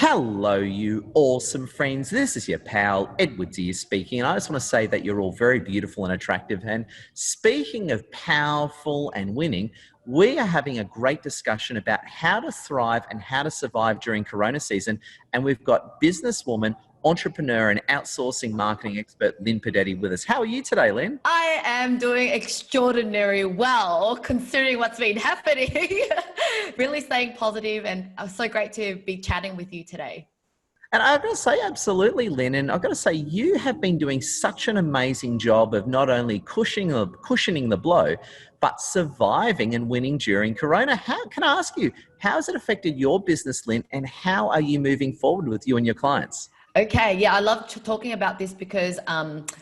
Hello, you awesome friends. This is your pal, 𝗿𝗏𝗱𝘆 speaking. And I just want to say that you're all very beautiful and attractive. And speaking of powerful and winning, we are having a great discussion about how to thrive and how to survive during Corona season. And we've got businesswoman, entrepreneur and outsourcing marketing expert, Linh Podetti with us. How are you today, Linh? I am doing extraordinarily well considering what's been happening. Really staying positive, and it's so great to be chatting with you today. And I've got to say, absolutely, Linh, and I've got to say, you have been doing such an amazing job of not only cushioning the blow, but surviving and winning during Corona. Can I ask you, how has it affected your business, Linh, and how are you moving forward with you and your clients? Okay, yeah, I love talking about this because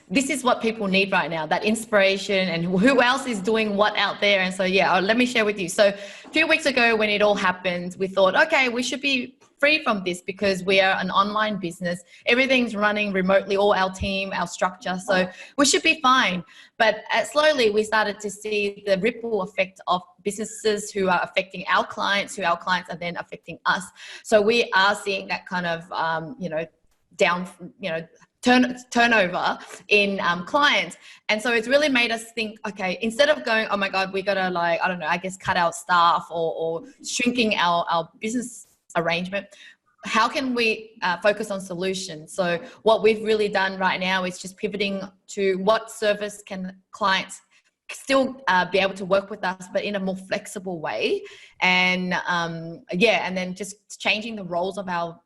this is what people need right now, that inspiration and who else is doing what out there. And so, yeah, let me share with you. So a few weeks ago when it all happened, we thought, okay, we should be free from this because we are an online business. Everything's running remotely, all our team, our structure. So we should be fine. But slowly we started to see the ripple effect of businesses who are affecting our clients, who our clients are then affecting us. So we are seeing that kind of, turnover in clients. And so it's really made us think, okay, instead of going, oh my God, we got to cut our staff or shrinking our business arrangement, how can we focus on solutions? So what we've really done right now is just pivoting to what service can clients still be able to work with us, but in a more flexible way. And and then just changing the roles of our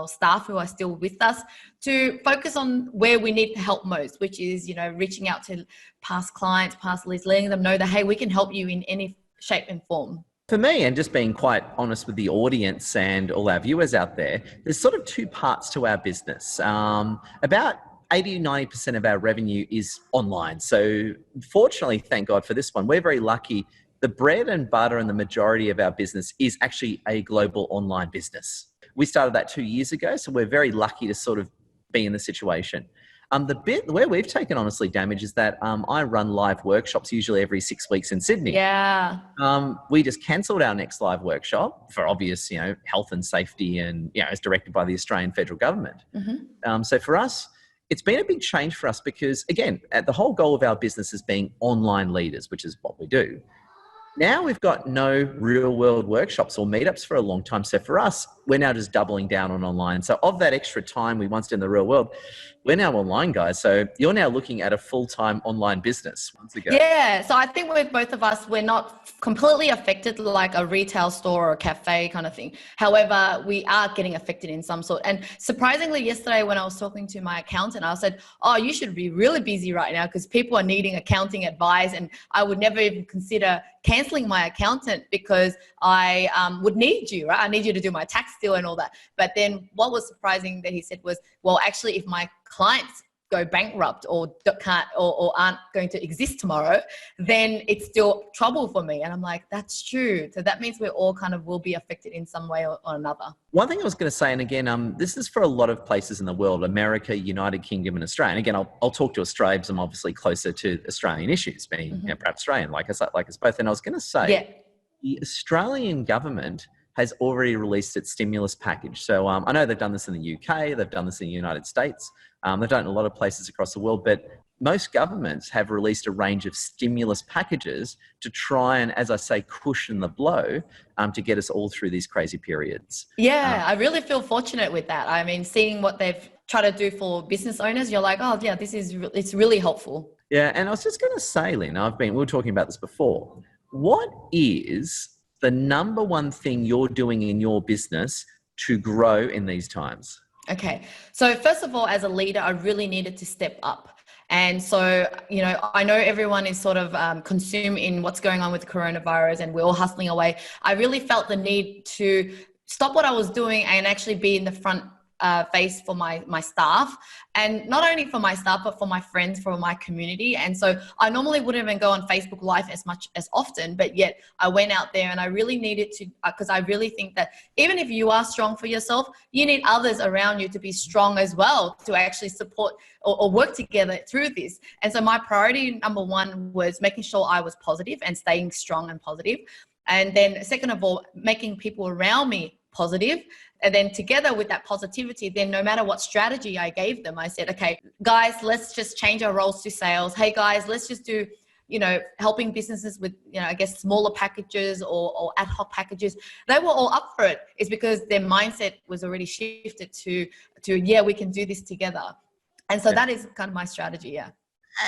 staff who are still with us to focus on where we need help most, which is, reaching out to past clients, past leads, letting them know that, hey, we can help you in any shape and form. For me, and just being quite honest with the audience and all our viewers out there, there's sort of two parts to our business. About 80-90% of our revenue is online. So fortunately, thank God for this one, we're very lucky. The bread and butter and the majority of our business is actually a global online business. We started that 2 years ago, so we're very lucky to sort of be in the situation. The bit where we've taken honestly damage is that I run live workshops usually every 6 weeks in Sydney. Yeah. We just cancelled our next live workshop for obvious, health and safety, and it's directed by the Australian federal government. Mm-hmm. So for us, it's been a big change for us because, again, the whole goal of our business is being online leaders, which is what we do. Now we've got no real world workshops or meetups for a long time. So for us, we're now just doubling down on online. So of that extra time we once did in the real world, we're now online, guys. So you're now looking at a full-time online business once again. Yeah. So I think with both of us, we're not completely affected like a retail store or a cafe kind of thing. However, we are getting affected in some sort. And surprisingly, yesterday when I was talking to my accountant, I said, oh, you should be really busy right now because people are needing accounting advice. And I would never even consider cancelling my accountant because I would need you, right? I need you to do my tax deal and all that. But then what was surprising that he said was, well, actually, if my clients go bankrupt or can't or aren't going to exist tomorrow, then it's still trouble for me. And I'm like, that's true. So that means we all kind of will be affected in some way or another. One thing I was going to say, and again, this is for a lot of places in the world, America, United Kingdom and Australia. And again, I'll talk to Australia because I'm obviously closer to Australian issues, being perhaps Australian, like us both. And I was going to say, the Australian government has already released its stimulus package. So I know they've done this in the UK, they've done this in the United States, they've done it in a lot of places across the world, but most governments have released a range of stimulus packages to try and, as I say, cushion the blow to get us all through these crazy periods. Yeah, I really feel fortunate with that. I mean, seeing what they've tried to do for business owners, you're like, oh yeah, it's really helpful. Yeah, and I was just going to say, Linh, we were talking about this before. What is the number one thing you're doing in your business to grow in these times? Okay. So first of all, as a leader, I really needed to step up. And so, I know everyone is sort of consumed in what's going on with the coronavirus and we're all hustling away. I really felt the need to stop what I was doing and actually be in the front face for my staff, and not only for my staff, but for my friends, for my community. And so I normally wouldn't even go on Facebook Live as often, but yet I went out there and I really needed to, because I really think that even if you are strong for yourself, you need others around you to be strong as well, to actually support or work together through this. And so my priority number one was making sure I was positive and staying strong and positive. And then second of all, making people around me positive And then together with that positivity, then no matter what strategy I gave them, I said, okay, guys, let's just change our roles to sales. Hey guys, let's just do, helping businesses with, I guess smaller packages or ad hoc packages. They were all up for it. It's because their mindset was already shifted to yeah, we can do this together. And so that is kind of my strategy. Yeah.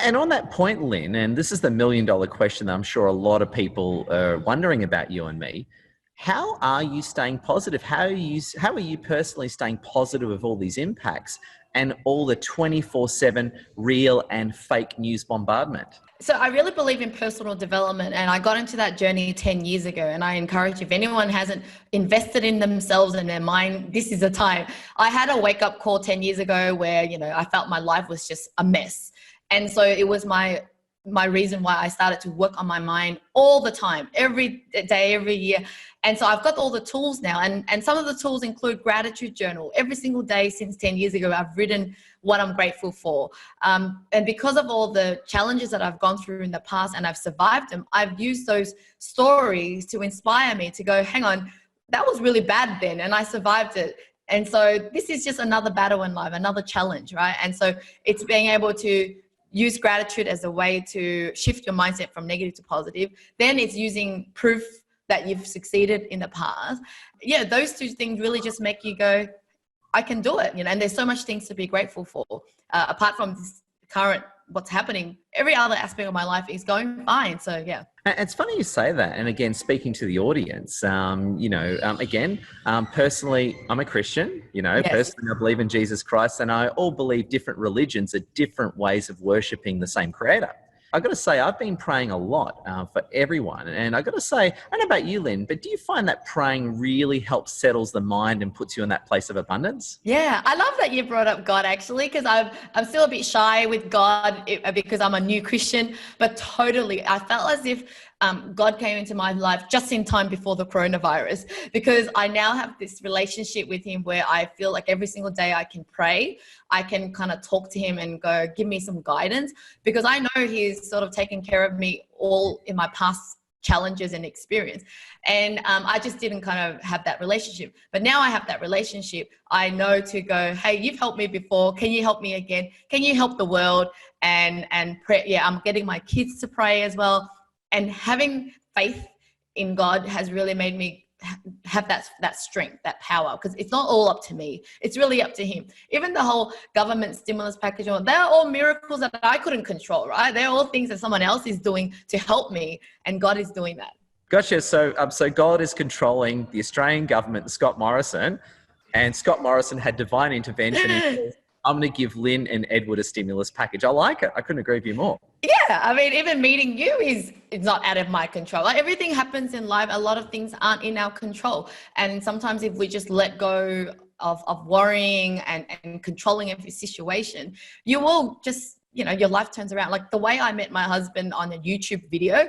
And on that point, Lynn, and this is the $1 million question that I'm sure a lot of people are wondering about you and me. How are you staying positive? How are you personally staying positive with all these impacts and all the 24/7 real and fake news bombardment? So I really believe in personal development, and I got into that journey 10 years ago. And I encourage, if anyone hasn't invested in themselves and their mind, this is the time. I had a wake up call 10 years ago where, I felt my life was just a mess. And so it was my reason why I started to work on my mind all the time, every day, every year. And so I've got all the tools now. And some of the tools include gratitude journal. Every single day since 10 years ago, I've written what I'm grateful for. And because of all the challenges that I've gone through in the past and I've survived them, I've used those stories to inspire me to go, hang on, that was really bad then, and I survived it. And so this is just another battle in life, another challenge, right? And so it's being able to use gratitude as a way to shift your mindset from negative to positive. Then it's using proof that you've succeeded in the past. Yeah, those two things really just make you go, I can do it, and there's so much things to be grateful for. Apart from this current, what's happening, every other aspect of my life is going fine. So yeah. It's funny you say that. And again, speaking to the audience, personally, I'm a Christian, Yes. Personally, I believe in Jesus Christ, and I all believe different religions are different ways of worshiping the same creator. I've got to say, I've been praying a lot for everyone. And I've got to say, I don't know about you, Lynn, but do you find that praying really helps settles the mind and puts you in that place of abundance? Yeah, I love that you brought up God, actually, because I'm still a bit shy with God because I'm a new Christian, but totally, I felt as if God came into my life just in time before the coronavirus, because I now have this relationship with him where I feel like every single day I can pray, I can kind of talk to him and go, give me some guidance, because I know he's sort of taken care of me all in my past challenges and experience. And I just didn't kind of have that relationship. But now I have that relationship. I know to go, hey, you've helped me before. Can you help me again? Can you help the world? And pray. Yeah, I'm getting my kids to pray as well. And having faith in God has really made me have that strength, that power, because it's not all up to me. It's really up to him. Even the whole government stimulus package, they're all miracles that I couldn't control, right? They're all things that someone else is doing to help me, and God is doing that. Gotcha. So God is controlling the Australian government and Scott Morrison, and Scott Morrison had divine intervention and says, I'm going to give Lynn and Edward a stimulus package. I like it. I couldn't agree with you more. Yeah, I mean, even meeting you is not out of my control. Like, everything happens in life. A lot of things aren't in our control. And sometimes if we just let go of worrying and controlling every situation, you will just, your life turns around. Like the way I met my husband on a YouTube video,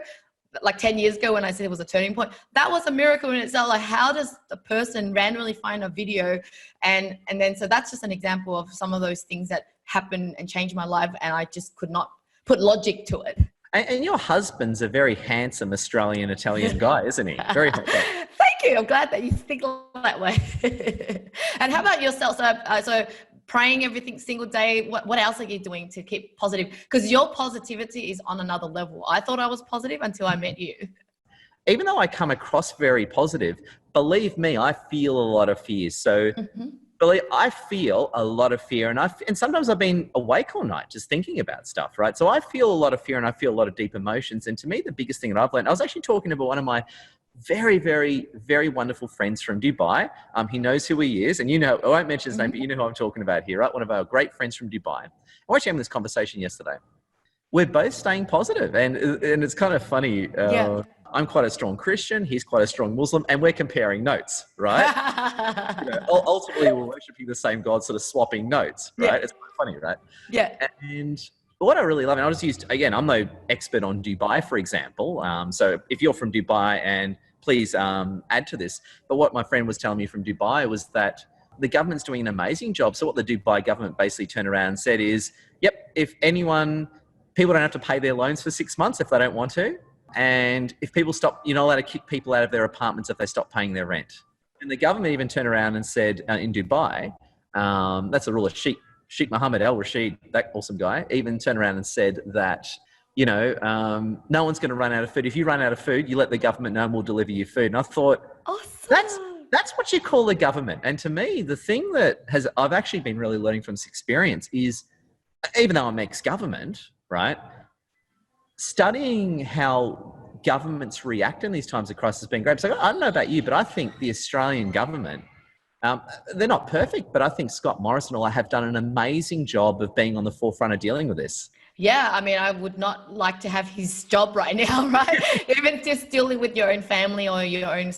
like 10 years ago when I said it was a turning point, that was a miracle in itself. Like, how does the person randomly find a video? And then, so that's just an example of some of those things that happened and changed my life. And I just could not put logic to it. And your husband's a very handsome Australian-Italian guy, isn't he? Very hot guy. Thank you. I'm glad that you think that way. And how about yourself? So praying every single day, what else are you doing to keep positive? Because your positivity is on another level. I thought I was positive until I met you. Even though I come across very positive, believe me, I feel a lot of fear. So I feel a lot of fear, and sometimes I've been awake all night just thinking about stuff, right? So I feel a lot of fear and I feel a lot of deep emotions. And to me, the biggest thing that I've learned, I was actually talking about one of my very, very, very wonderful friends from Dubai. He knows who he is, and I won't mention his name, but you know who I'm talking about here, right? One of our great friends from Dubai. I was actually having this conversation yesterday. We're both staying positive, and it's kind of funny. I'm quite a strong Christian, he's quite a strong Muslim, and we're comparing notes, right? Ultimately, we're worshiping the same God, sort of swapping notes, right? Yeah. It's quite funny, right? Yeah. And what I really love, and I'll just use, again, I'm no expert on Dubai, for example. So if you're from Dubai, and please add to this, but what my friend was telling me from Dubai was that the government's doing an amazing job. So what the Dubai government basically turned around and said is, yep, people don't have to pay their loans for 6 months if they don't want to. And if people stop, you're not allowed to kick people out of their apartments if they stop paying their rent. And the government even turned around and said in Dubai, that's the ruler, 𝗥𝗲𝗱𝘆 𝗿𝗂𝒃 that awesome guy, even turned around and said that, you know, no one's going to run out of food. If you run out of food, you let the government know and we'll deliver you food. And I thought, Awesome. that's what you call the government. And to me, the thing that I've actually been really learning from this experience is, even though I'm ex-government, right, studying how governments react in these times of crisis has been great. So I don't know about you, but I think the Australian government, they're not perfect, but I think Scott Morrison and all have done an amazing job of being on the forefront of dealing with this. Yeah, I mean, I would not like to have his job right now, right? Even just dealing with your own family or your own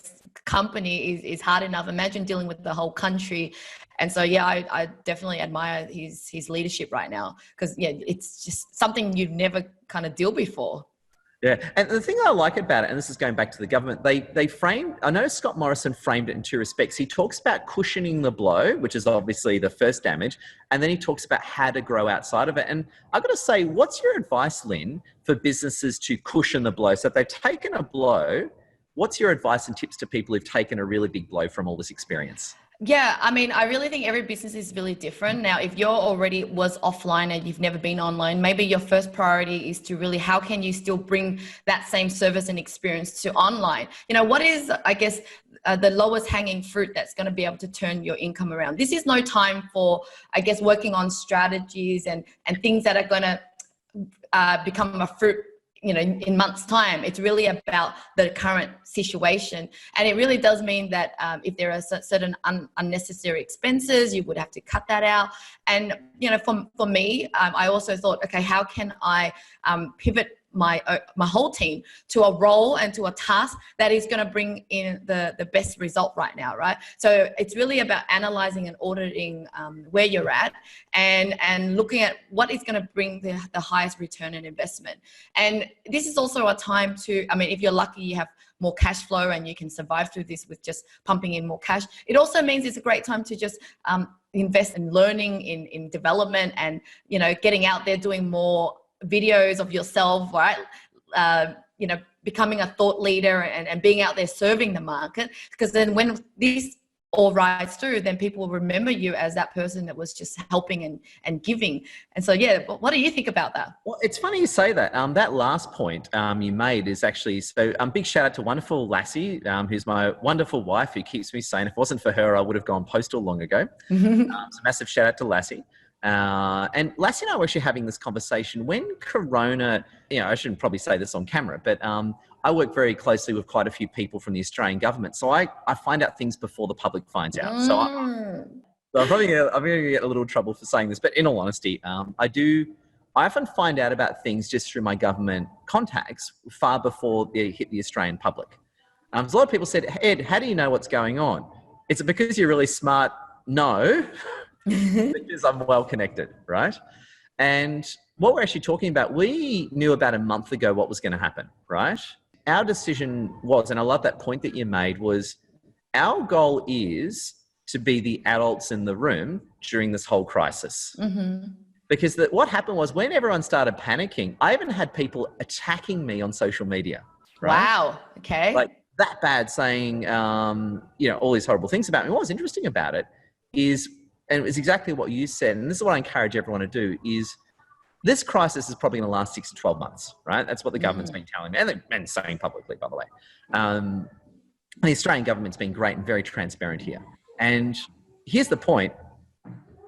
company is hard enough. Imagine dealing with the whole country. And so, yeah, I definitely admire his leadership right now, because, yeah, it's just something you've never kind of dealt before. Yeah, and the thing I like about it, and this is going back to the government, they framed, I know Scott Morrison framed it in two respects. He talks about cushioning the blow, which is obviously the first damage, and then he talks about how to grow outside of it. And I've got to say, what's your advice, Lynn, for businesses to cushion the blow? So if they've taken a blow, what's your advice and tips to people who've taken a really big blow from all this experience? Yeah, I mean, I really think every business is really different. Now, if you're already was offline and you've never been online, maybe your first priority is to really, how can you still bring that same service and experience to online? You know, what is, I guess, the lowest hanging fruit that's going to be able to turn your income around? This is no time for, I guess, working on strategies and things that are going to become a fruit, you know, in months' time. It's really about the current situation. And it really does mean that if there are certain unnecessary expenses, you would have to cut that out. And, you know, for me, I also thought, okay, how can I pivot my whole team to a role and to a task that is going to bring in the best result right now, right? So it's really about analyzing and auditing where you're at and looking at what is going to bring the highest return on investment. And this is also a time to, I mean, if you're lucky, you have more cash flow and you can survive through this with just pumping in more cash. It also means it's a great time to just invest in learning, in development, and, you know, getting out there, doing more videos of yourself, right? You know, becoming a thought leader and being out there serving the market, because then when this all rides through, then people will remember you as that person that was just helping and giving. And so, yeah, what do you think about that? Well, it's funny you say that. That last point you made is actually, so big shout out to wonderful 𝘆cie, who's my wonderful wife, who keeps me sane. If it wasn't for her, I would have gone postal long ago. So massive shout out to 𝘆cie. And 𝘆cie and I were actually having this conversation when Corona, you know, I shouldn't probably say this on camera, but I work very closely with quite a few people from the Australian government. So I find out things before the public finds out. So I'm going to get a little trouble for saying this, but in all honesty, I often find out about things just through my government contacts far before they hit the Australian public. So a lot of people said, Ed, how do you know what's going on? Is it because you're really smart? No. Because I'm well connected, right? And what we're actually talking about, we knew about a month ago what was going to happen, right? Our decision was, and I love that point that you made, was our goal is to be the adults in the room during this whole crisis. Because what happened was when everyone started panicking, I even had people attacking me on social media. Right? Wow. Okay. Like that bad, saying, you know, all these horrible things about me. What was interesting about it is, and it's exactly what you said, and this is what I encourage everyone to do, is this crisis is probably going to last 6 to 12 months, right? That's what the government's been telling me, and saying publicly, by the way. The Australian government's been great and very transparent here. And here's the point.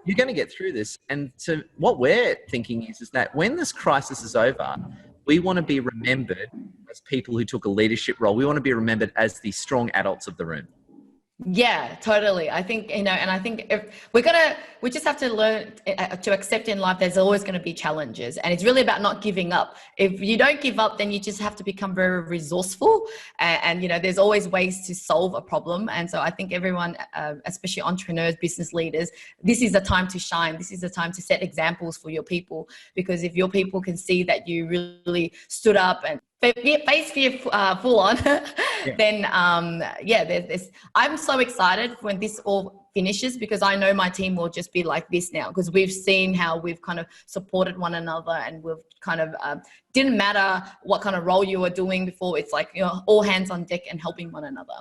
You're going to get through this. And so what we're thinking is that when this crisis is over, we want to be remembered as people who took a leadership role. We want to be remembered as the strong adults of the room. Yeah, totally. I think, you know, and I think if we just have to learn to accept in life, there's always going to be challenges, and it's really about not giving up. If you don't give up, then you just have to become very resourceful, and you know, there's always ways to solve a problem. And so I think everyone, especially entrepreneurs, business leaders, this is the time to shine. This is the time to set examples for your people, because if your people can see that you really stood up and face fear full on, then I'm so excited when this all finishes, because I know my team will just be like this now, because we've seen how we've kind of supported one another, and we've kind of didn't matter what kind of role you were doing before, it's like, you know, all hands on deck and helping one another.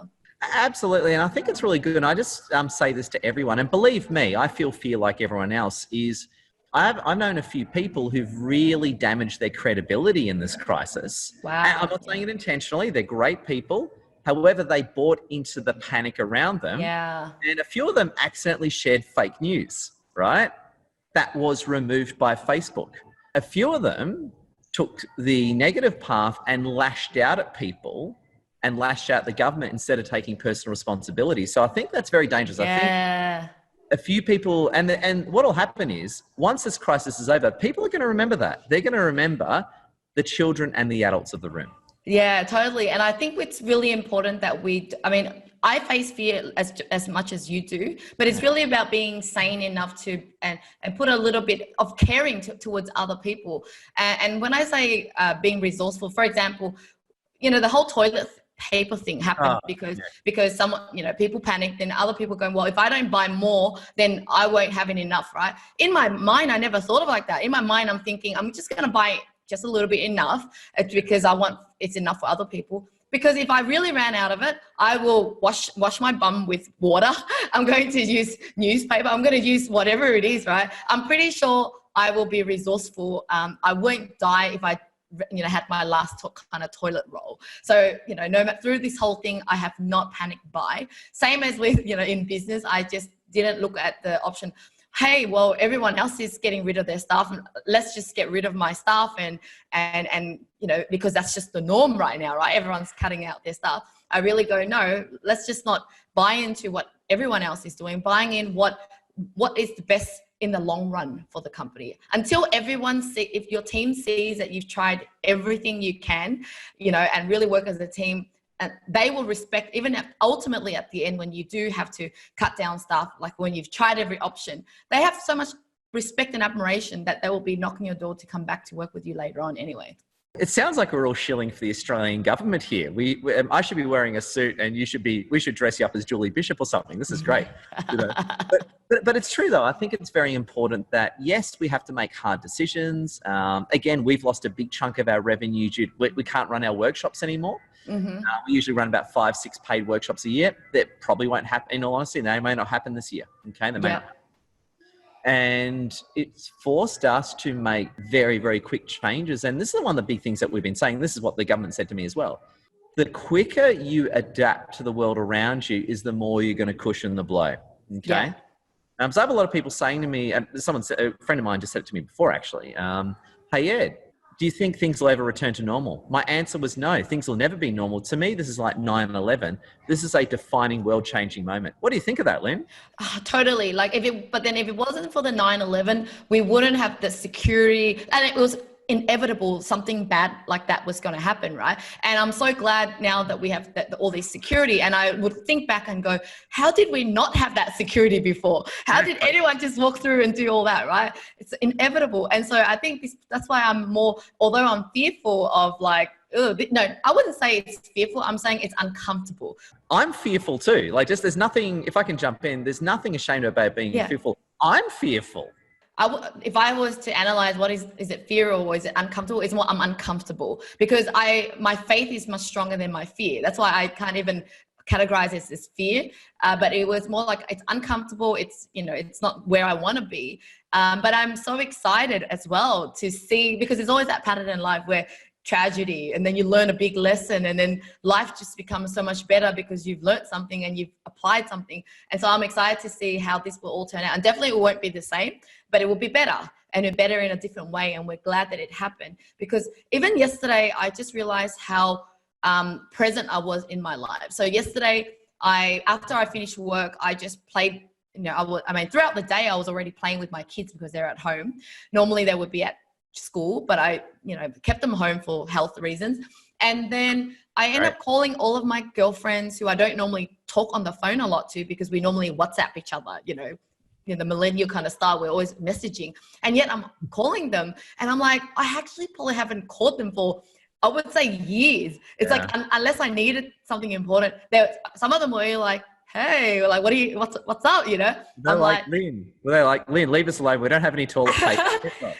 Absolutely. And I think it's really good. And I just say this to everyone. And believe me, I feel fear like everyone else is. I've known a few people who've really damaged their credibility in this crisis. Wow. And I'm not saying it intentionally. They're great people. However, they bought into the panic around them. Yeah. And a few of them accidentally shared fake news, right? That was removed by Facebook. A few of them took the negative path and lashed out at people and lashed out the government instead of taking personal responsibility. So I think that's very dangerous. Yeah. I think a few people, and what will happen is once this crisis is over, people are going to remember that. They're going to remember the children and the adults of the room. Yeah, totally. And I think it's really important that I face fear as much as you do, but it's really about being sane enough to and put a little bit of caring towards other people. And when I say being resourceful, for example, the whole toilet paper thing happened because someone, people panicked, and other people going, well, if I don't buy more, then I won't have it enough, right? In my mind, I never thought of it like that. In my mind, I'm thinking, I'm just going to buy just a little bit enough because I want it's enough for other people. Because if I really ran out of it, I will wash my bum with water. I'm going to use newspaper. I'm going to use whatever it is, right? I'm pretty sure I will be resourceful. I won't die if I had my last kind of toilet roll. So, no matter through this whole thing, I have not panicked buy. Same as with, in business, I just didn't look at the option, hey, well, everyone else is getting rid of their staff, and let's just get rid of my staff and because that's just the norm right now, right? Everyone's cutting out their staff. I really go, no, let's just not buy into what everyone else is doing, buying in what is the best in the long run for the company. Until everyone if your team sees that you've tried everything you can, and really work as a team, and they will respect, even ultimately at the end, when you do have to cut down staff, like when you've tried every option, they have so much respect and admiration that they will be knocking your door to come back to work with you later on anyway. It sounds like we're all shilling for the Australian government here. I should be wearing a suit and we should dress you up as 𝗿𝗲𝗱𝘆 or something. This is great. But it's true though. I think it's very important that yes, we have to make hard decisions. Again, we've lost a big chunk of our revenue we can't run our workshops anymore. Mm-hmm. We usually run about 5-6 paid workshops a year. That probably won't happen. In all honesty, they may not happen this year. Okay, they may not. And it's forced us to make very, very quick changes. And this is one of the big things that we've been saying. This is what the government said to me as well. The quicker you adapt to the world around you is the more you're going to cushion the blow. Okay. Yeah. So I have a lot of people saying to me, and a friend of mine just said it to me before actually, hey Ed, do you think things will ever return to normal? My answer was no, things will never be normal. To me, this is like 9/11. This is a defining world-changing moment. What do you think of that, Lynn? Oh, totally. But then if it wasn't for the 9/11, we wouldn't have the security, and it was inevitable something bad like that was going to happen, right? And I'm so glad now that we have all this security, and I would think back and go, how did we not have that security before? How did anyone just walk through and do all that, right? It's inevitable. And so I think that's why I'm more, although I'm fearful of no, I wouldn't say it's fearful. I'm saying it's uncomfortable. I'm fearful too. There's nothing, if I can jump in, there's nothing ashamed about being fearful. I'm fearful. If I was to analyze is it fear or is it uncomfortable? It's more I'm uncomfortable because my faith is much stronger than my fear. That's why I can't even categorize it as fear. But it was more like it's uncomfortable. It's it's not where I want to be. But I'm so excited as well to see, because there's always that pattern in life where tragedy, and then you learn a big lesson, and then life just becomes so much better because you've learned something and you've applied something. And so I'm excited to see how this will all turn out. And definitely it won't be the same, but it will be better, and better in a different way. And we're glad that it happened, because even yesterday, I just realized how present I was in my life. So yesterday, after I finished work, I just played, throughout the day, I was already playing with my kids because they're at home. Normally they would be at school, but I kept them home for health reasons. And then I ended up calling all of my girlfriends who I don't normally talk on the phone a lot to, because we normally WhatsApp each other, the millennial kind of style, we're always messaging. And yet I'm calling them and I'm like, I actually probably haven't called them for, I would say, years. It's like, unless I needed something important, some of them were like, hey, what's up, They're like, Lynn, Lynn, leave us alone. We don't have any toilet paper.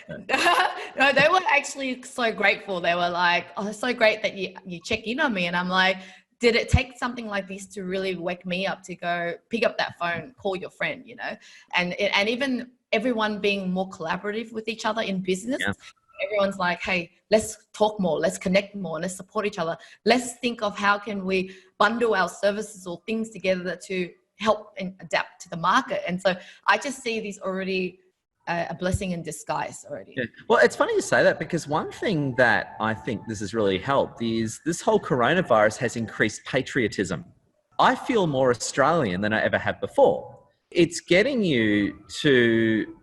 No, they were actually so grateful. They were like, oh, it's so great that you check in on me. And I'm like, did it take something like this to really wake me up to go pick up that phone, call your friend, you know, and even everyone being more collaborative with each other in business. Yeah. Everyone's like, hey, let's talk more, let's connect more, let's support each other. Let's think of how can we bundle our services or things together to help and adapt to the market. And so I just see these already a blessing in disguise already. Yeah. Well, it's funny you say that, because one thing that I think this has really helped is this whole coronavirus has increased patriotism. I feel more Australian than I ever have before. It's getting you to,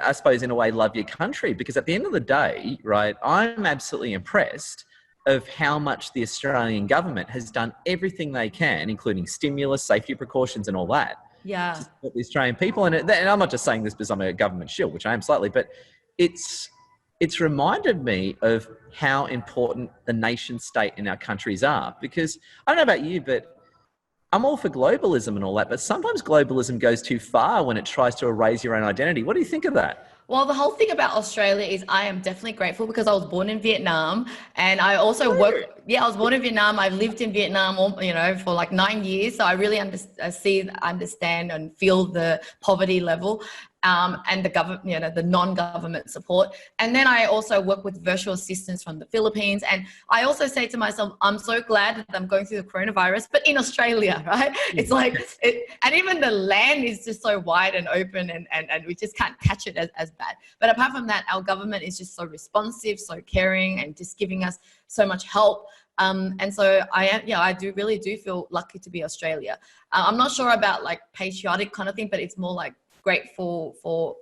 I suppose, in a way, love your country, because at the end of the day, right, I'm absolutely impressed of how much the Australian government has done everything they can, including stimulus, safety precautions and all that, Yeah. to support the Australian people. And I'm not just saying this because I'm a government shill, which I am slightly, but it's reminded me of how important the nation state in our countries are. Because I don't know about you, but I'm all for globalism and all that, but sometimes globalism goes too far when it tries to erase your own identity. What do you think of that? Well, the whole thing about Australia is I am definitely grateful because I was born in Vietnam, and I also I was born in Vietnam. I've lived in Vietnam, you know, for like 9 years. So I really understand and feel the poverty level. And the government, you know, the non-government support. And then I also work with virtual assistants from the Philippines. And I also say to myself, I'm so glad that I'm going through the coronavirus, but in Australia, right? It's like, and even the land is just so wide and open, and we just can't catch it as bad. But apart from that, our government is just so responsive, so caring, and just giving us so much help. And so I really do feel lucky to be Australia. I'm not sure about like patriotic kind of thing, but it's more like grateful for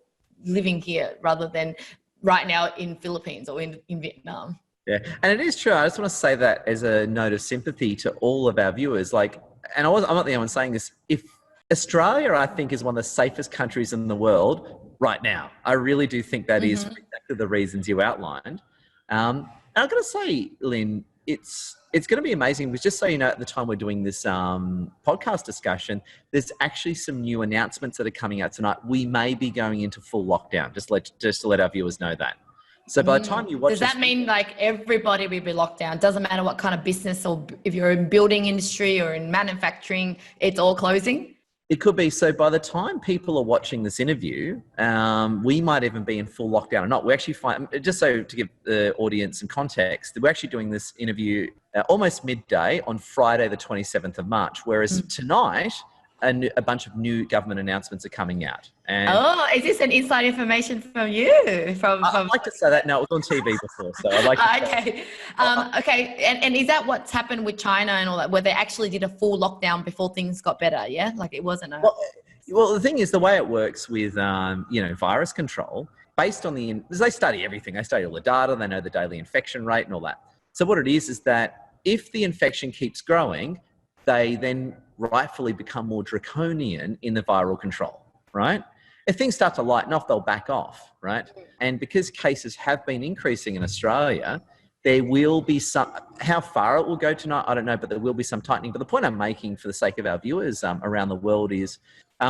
living here rather than right now in Philippines or in Vietnam. Yeah, and it is true. I just want to say that as a note of sympathy to all of our viewers. Like, and I'm not the only one saying this. If Australia, I think, is one of the safest countries in the world right now. I really do think that is for exactly the reasons you outlined. And I've got to say, Lynn, it's going to be amazing, because just so you know, at the time we're doing this podcast discussion, there's actually some new announcements that are coming out tonight. We may be going into full lockdown, just to let our viewers know that. So by the time you watch, does that mean like everybody will be locked down? Doesn't matter what kind of business, or if you're in building industry or in manufacturing, it's all closing? It could be. So by the time people are watching this interview, we might even be in full lockdown or not. We actually find, just so to give the audience some context, we're actually doing this interview almost midday on Friday, the 27th of March, whereas tonight, a bunch of new government announcements are coming out. And is this an inside information from you? I'd like to say that. No, it was on TV before, so I like to okay. Okay, and is that what's happened with China and all that, where they actually did a full lockdown before things got better? Yeah, like it wasn't a... Well, the thing is, the way it works with virus control, based on they study everything. They study all the data. They know the daily infection rate and all that. So what it is that if the infection keeps growing, they then rightfully become more draconian in the viral control, right? If things start to lighten off, they'll back off, right? And because cases have been increasing in Australia, there will be some, how far it will go tonight, I don't know, but there will be some tightening. But the point I'm making for the sake of our viewers around the world is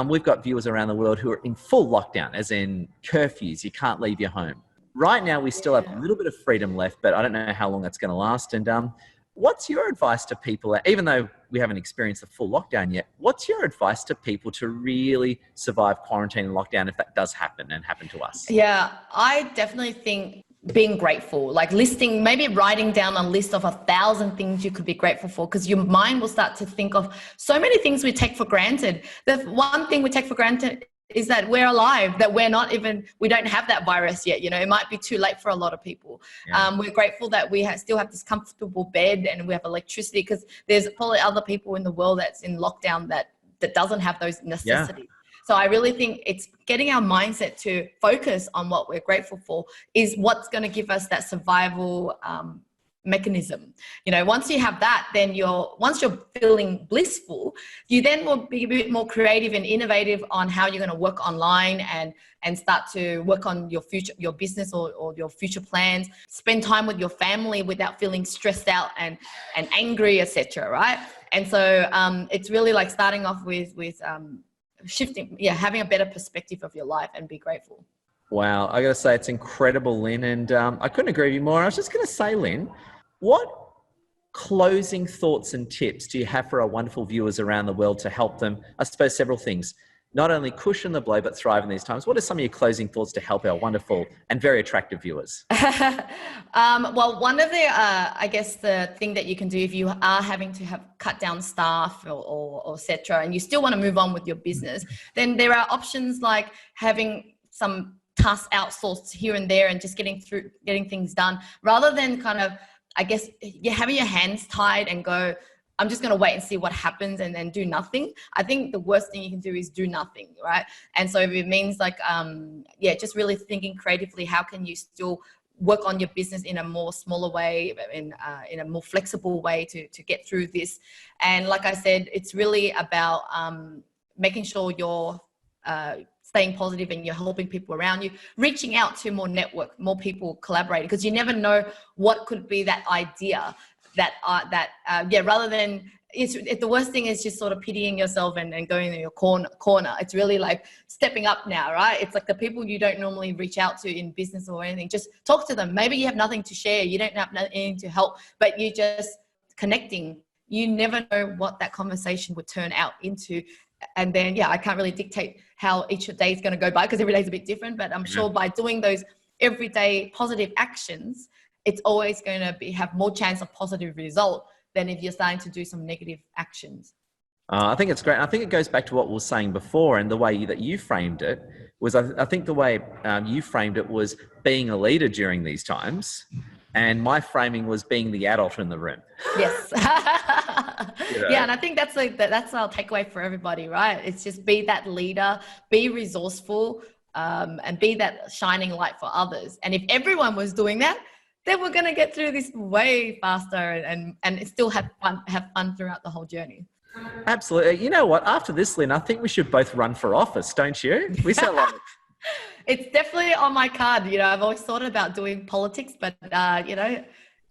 we've got viewers around the world who are in full lockdown, as in curfews, you can't leave your home. Right now, we still have a little bit of freedom left, but I don't know how long that's going to last. And what's your advice to people, even though we haven't experienced the full lockdown yet, what's your advice to people to really survive quarantine and lockdown if that does happen and happen to us? Yeah, I definitely think being grateful, like maybe writing down a list of 1,000 things you could be grateful for, because your mind will start to think of so many things we take for granted. The one thing we take for granted is that we're alive, that we don't have that virus yet. You know, it might be too late for a lot of people. Yeah. We're grateful that we still have this comfortable bed and we have electricity, because there's probably other people in the world that's in lockdown that doesn't have those necessities. Yeah. So I really think it's getting our mindset to focus on what we're grateful for is what's going to give us that survival mechanism. You know, once you have that, then once you're feeling blissful, you then will be a bit more creative and innovative on how you're going to work online and start to work on your future, your business or your future plans, spend time with your family without feeling stressed out and angry, etc. Right? And so it's really like starting off with shifting, having a better perspective of your life and be grateful. Wow, I got to say it's incredible, Lynn, and I couldn't agree with you more. I was just going to say, Lynn, what closing thoughts and tips do you have for our wonderful viewers around the world to help them? I suppose several things. Not only cushion the blow, but thrive in these times. What are some of your closing thoughts to help our wonderful and very attractive viewers? Well, one of the, I guess the thing that you can do if you are having to have cut down staff or et cetera, and you still want to move on with your business, then there are options like having some tasks outsourced here and there and just getting things done, rather than kind of, I guess, you're having your hands tied and go, I'm just going to wait and see what happens and then do nothing. I think the worst thing you can do is do nothing, right? And so if it means like, just really thinking creatively, how can you still work on your business in a more smaller way, in a more flexible way to get through this. And like I said, it's really about making sure you're staying positive and you're helping people around you, reaching out to more network, more people collaborating, because you never know what could be that idea rather than the worst thing is just sort of pitying yourself and going in your corner. It's really like stepping up now, right? It's like the people you don't normally reach out to in business or anything, just talk to them. Maybe you have nothing to share, you don't have anything to help, but you just connecting. You never know what that conversation would turn out into. And then, I can't really dictate how each day is going to go by because every day is a bit different, but I'm sure by doing those everyday positive actions, it's always going to have more chance of positive result than if you're starting to do some negative actions. I think it's great. I think it goes back to what we were saying before, and the way that you framed it was, I think the way you framed it was being a leader during these times. And my framing was being the adult in the room. Yes. Yeah, and I think that's our takeaway for everybody, right? It's just be that leader, be resourceful, and be that shining light for others. And if everyone was doing that, then we're going to get through this way faster and still have fun throughout the whole journey. Absolutely. You know what? After this, Lynn, I think we should both run for office, don't you? We sound like it's definitely on my card. I've always thought about doing politics, but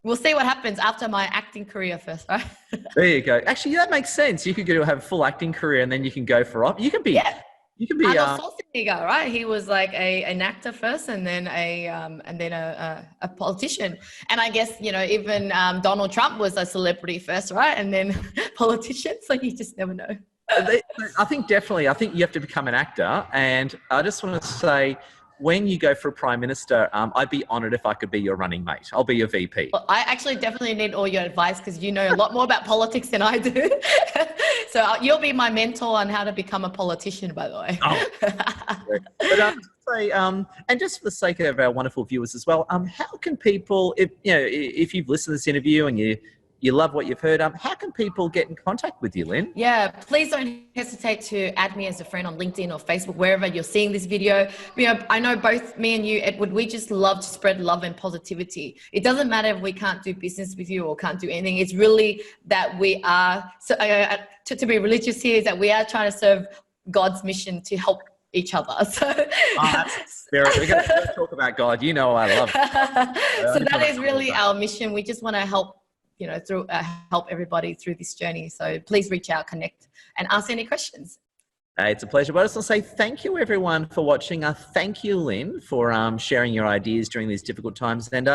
we'll see what happens after my acting career first, right? There you go. Actually, that makes sense. You could go have a full acting career and then you can go for office. You can be Arnold Schwarzenegger, right? He was like an actor first, and then a politician. And I guess even Donald Trump was a celebrity first, right? And then politician. So you just never know. I think definitely. I think you have to become an actor. And I just want to say, when you go for a prime minister, I'd be honoured if I could be your running mate. I'll be your VP. Well, I actually definitely need all your advice because you know a lot more about politics than I do. So you'll be my mentor on how to become a politician, by the way. Oh. But and just for the sake of our wonderful viewers as well, how can people, if you've listened to this interview and you love what you've heard, how can people get in contact with you, Lynn? Yeah, please don't hesitate to add me as a friend on LinkedIn or Facebook, wherever you're seeing this video. I know both me and you, Edward, we just love to spread love and positivity. It doesn't matter if we can't do business with you or can't do anything. It's really that we are, to be religious here, is that we are trying to serve God's mission to help each other. So we're going to talk about God. I love it. So that is really our mission. We just want to help help everybody through this journey. So please reach out, connect, and ask any questions. It's a pleasure. But I just want to say thank you, everyone, for watching. Thank you, Lynn, for sharing your ideas during these difficult times. And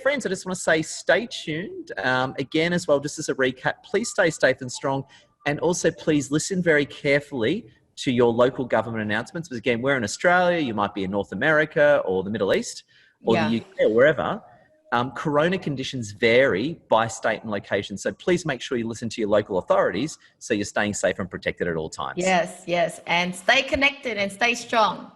friends, I just want to say stay tuned. Again, as well, just as a recap, please stay safe and strong. And also, please listen very carefully to your local government announcements. Because again, we're in Australia, you might be in North America or the Middle East or the UK or wherever. Corona conditions vary by state and location. So please make sure you listen to your local authorities so you're staying safe and protected at all times. Yes. And stay connected and stay strong.